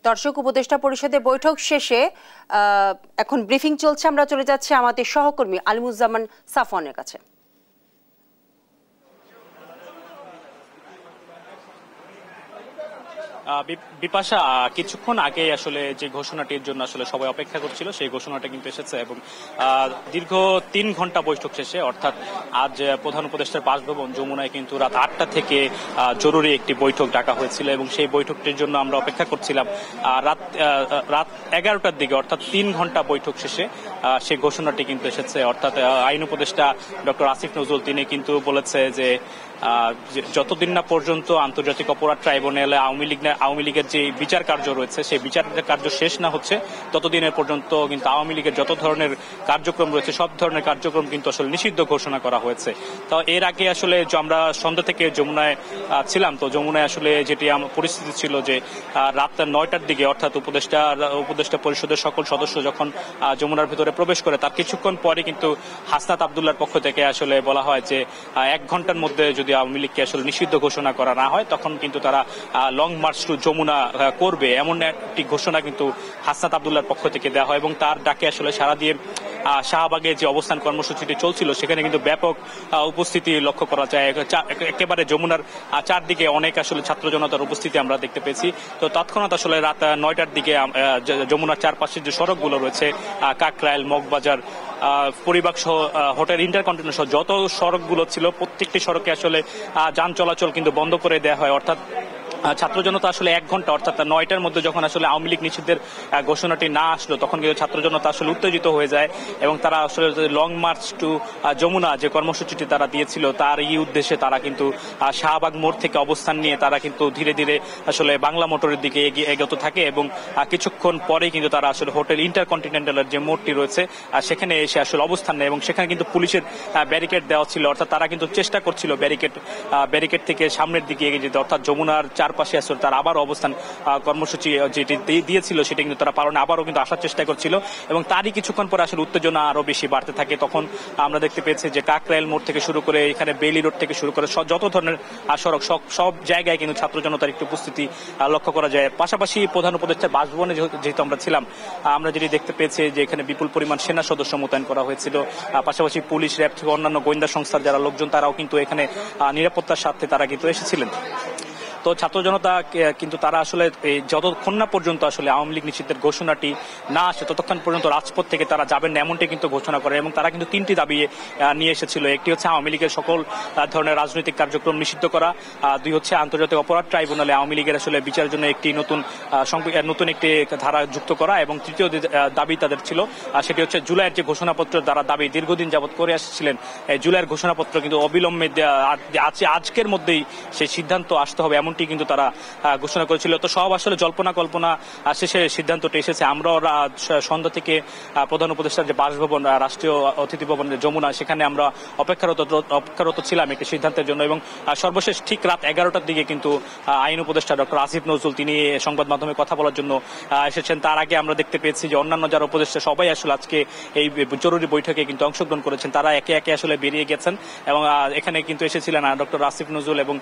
দর্শক, উপদেষ্টা পরিষদের বৈঠক শেষে এখন ব্রিফিং চলছে। আমরা চলে যাচ্ছি আমাদের সহকর্মী আলিমুজ্জামান সাফওয়ানের কাছে। বিপাশা, কিছুক্ষণ আগে আসলে যে ঘোষণাটির জন্য আসলে সবাই অপেক্ষা করছিল সেই ঘোষণাটা কিন্তু এসেছে এবং দীর্ঘ 3 ঘন্টা বৈঠক শেষে, অর্থাৎ আজ প্রধান উপদেষ্টার বাসভবন যমুনায় কিন্তু রাত 8টা থেকে জরুরি একটি বৈঠক ডাকা হয়েছিল এবং সেই বৈঠকটির জন্য আমরা অপেক্ষা করছিলাম। রাত 11টার দিকে, অর্থাৎ 3 ঘন্টা বৈঠক শেষে সেই ঘোষণাটি কিন্তু এসেছে। অর্থাৎ আইন উপদেষ্টা ডক্টর আসিফ নজরুল তিনি কিন্তু বলেছে যে যতদিন না পর্যন্ত আন্তর্জাতিক অপরাধ ট্রাইব্যুনালে আওয়ামী লীগের যে বিচার কার্য রয়েছে সেই বিচার কার্য শেষ না হচ্ছে ততদিনের পর্যন্ত কিন্তু আওয়ামী লীগের যত ধরনের কার্যক্রম রয়েছে সব ধরনের কার্যক্রম কিন্তু আসলে নিষিদ্ধ ঘোষণা করা হয়েছে। তো এর আগে আসলে আমরা সন্ধ্যা থেকে যমুনায় ছিলাম, তো যমুনায় আসলে যেটি পরিস্থিতি ছিল যে রাত 9টার দিকে, অর্থাৎ উপদেষ্টা পরিষদের সকল সদস্য যখন যমুনার ভিতরে প্রবেশ করে তার কিছুক্ষণ পরে কিন্তু হাসনাত আব্দুল্লাহর পক্ষ থেকে আসলে বলা হয় যে 1 ঘন্টার মধ্যে যদি আওয়ামী লীগকে আসলে নিষিদ্ধ ঘোষণা করা না হয় তখন কিন্তু তারা লং মার্চ টু যমুনা করবে, এমন একটি ঘোষণা কিন্তু হাসনাত আব্দুল্লাহর পক্ষ থেকে দেওয়া হয় এবং তার ডাকে আসলে সারা দিয়ে শাহবাগে যে অবস্থান কর্মসূচিটি চলছিল সেখানে কিন্তু ব্যাপক উপস্থিতি লক্ষ্য করা যায়। একেবারে যমুনার চারদিকে অনেক আসলে ছাত্র জনতার উপস্থিতি আমরা দেখতে পেয়েছি। তো তৎক্ষণাৎ আসলে রাত 9টার দিকে যমুনার চারপাশের যে সড়কগুলো রয়েছে, কাকরাইল, মগবাজার, পরিবাগ সহ হোটেল ইন্টারকন্টিনেন্টাল সহ যত সড়কগুলো ছিল প্রত্যেকটি সড়কে আসলে যান চলাচল কিন্তু বন্ধ করে দেওয়া হয়। অর্থাৎ ছাত্র জনতা আসলে 1 ঘন্টা, অর্থাৎ 9টার মধ্যে যখন আসলে আওয়ামী লীগ নিষিদ্ধের ঘোষণাটি না আসলো তখন কিন্তু ছাত্র জনতা আসলে উত্তেজিত হয়ে যায় এবং তারা আসলে লং মার্চ টু যমুনা যে কর্মসূচিটি তারা দিয়েছিল তার এই উদ্দেশ্যে তারা কিন্তু শাহবাগ মোড় থেকে অবস্থান নিয়ে তারা কিন্তু ধীরে ধীরে আসলে বাংলা মোটরের দিকে এগোতে থাকে এবং কিছুক্ষণ পরেই কিন্তু তারা আসলে হোটেল ইন্টারকন্টিনেন্টালের যে মোড়টি রয়েছে সেখানে এসে আসলে অবস্থান নেয় এবং সেখানে কিন্তু পুলিশের ব্যারিকেড দেওয়া ছিল। অর্থাৎ তারা কিন্তু চেষ্টা করছিল ব্যারিকেড থেকে সামনের দিকে এগিয়ে যেতে, অর্থাৎ যমুনার চারপাশে আসলে তারা আবারও অবস্থান কর্মসূচি যেটি দিয়েছিল সেটা কিন্তু তারা পালনে আবারও কিন্তু আসার চেষ্টা করছিল এবং তারই কিছুক্ষণ পরে আসলে উত্তেজনা আরো বেশি বাড়তে থাকে। তখন আমরা দেখতে পেয়েছি যে কাকরাইল মোড় থেকে শুরু করে এখানে বেইলি রোড থেকে শুরু করে যত ধরনের সড়ক সব জায়গায় কিন্তু ছাত্র জনতার একটু উপস্থিতি লক্ষ্য করা যায়। পাশাপাশি প্রধান উপদেষ্টার বাসভবনে যেহেতু আমরা ছিলাম, আমরা যেটি দেখতে পেয়েছি যে এখানে বিপুল পরিমাণ সেনা সদস্য মোতায়েন করা হয়েছিল। পাশাপাশি পুলিশ, র্যাব থেকে অন্যান্য গোয়েন্দা সংস্থার যারা লোকজন তারাও কিন্তু এখানে নিরাপত্তার স্বার্থে তারা কিন্তু এসেছিলেন। তো ছাত্র জনতা কিন্তু তারা আসলে যতক্ষণ না পর্যন্ত আসলে আওয়ামী লীগ নিষিদ্ধের ঘোষণাটি না আসে ততক্ষণ পর্যন্ত রাজপথ থেকে তারা যাবেন না এমনটি কিন্তু ঘোষণা করে এবং তারা কিন্তু 3টি দাবি নিয়ে এসেছিল। একটি হচ্ছে আওয়ামী লীগের সকল ধরনের রাজনৈতিক কার্যক্রম নিষিদ্ধ করা, 2 হচ্ছে আন্তর্জাতিক অপরাধ ট্রাইব্যুনালে আওয়ামী লীগের আসলে বিচারের জন্য একটি নতুন একটি ধারা যুক্ত করা এবং তৃতীয় দাবি তাদের ছিল সেটি হচ্ছে জুলাইয়ের যে ঘোষণাপত্র তারা দাবি দীর্ঘদিন যাবৎ করে আসছিলেন, জুলাইয়ের ঘোষণাপত্র কিন্তু অবিলম্বে আজকের মধ্যেই সেই সিদ্ধান্ত আসতে হবে এমনটি কিন্তু তারা ঘোষণা করেছিল। তো সব আসলে জল্পনা কল্পনা শেষে সিদ্ধান্তটি এসেছে। আমরাও সন্ধ্যা থেকে প্রধান উপদেষ্টার যে বাসভবন রাষ্ট্রীয় অতিথি ভবন যমুনা সেখানে আমরা অপেক্ষারত ছিলাম একটি সিদ্ধান্তের জন্য এবং সর্বশেষ ঠিক রাত 11টার দিকে কিন্তু আইন উপদেষ্টা ডক্টর আসিফ নজরুল তিনি সংবাদ মাধ্যমে কথা বলার জন্য এসেছেন। তার আগে আমরা দেখতে পেয়েছি যে অন্যান্য যারা উপদেষ্টা সবাই আসলে আজকে এই জরুরি বৈঠকে কিন্তু অংশগ্রহণ করেছেন, তারা একে একে আসলে বেরিয়ে গেছেন এবং এখানে কিন্তু এসেছিলেন ডক্টর আসিফ নজরুল এবং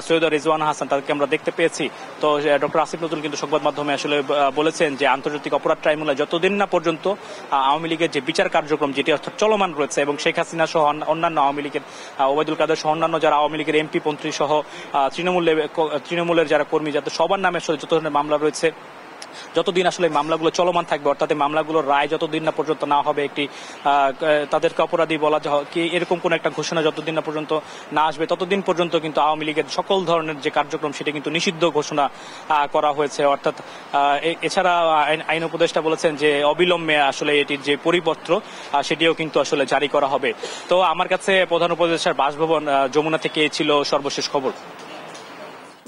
সৈয়দ রিজওয়ানা হাসান, তাদেরকে আমরা দেখতে পেয়েছি। তো ডক্টর আসিফ নজরুল কিন্তু সংবাদ মাধ্যমে আসলে বলেছেন যে আন্তর্জাতিক অপরাধ ট্রাইব্যুনালে যতদিন না পর্যন্ত আওয়ামী লীগের যে বিচার কার্যক্রম যেটি অর্থাৎ চলমান রয়েছে এবং শেখ হাসিনা সহ অন্যান্য আওয়ামী লীগের ওবায়দুল কাদের সহ অন্যান্য যারা আওয়ামী লীগের এমপি মন্ত্রী সহ তৃণমূলের যারা কর্মী যাতে সবার নামে আসলে যত ধরনের মামলা রয়েছে যতদিন আসলে মামলাগুলো চলমান থাকবে, অর্থাৎ মামলাগুলোর রায় যতদিন না পর্যন্ত না হবে একটি তাদেরকে অপরাধী বলা কি এরকম কোন একটা ঘোষণা যতদিন না পর্যন্ত না আসবে ততদিন পর্যন্ত কিন্তু আওয়ামী লীগের সকল ধরনের যে কার্যক্রম সেটা কিন্তু নিষিদ্ধ ঘোষণা করা হয়েছে। অর্থাৎ এছাড়া আইন উপদেষ্টা বলেছেন যে অবিলম্বে আসলে এটির যে পরিপত্র সেটিও কিন্তু আসলে জারি করা হবে। তো আমার কাছে প্রধান উপদেষ্টার বাসভবন যমুনা থেকে ছিল সর্বশেষ খবর।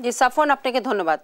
জি সাফওয়ান, আপনাকে ধন্যবাদ।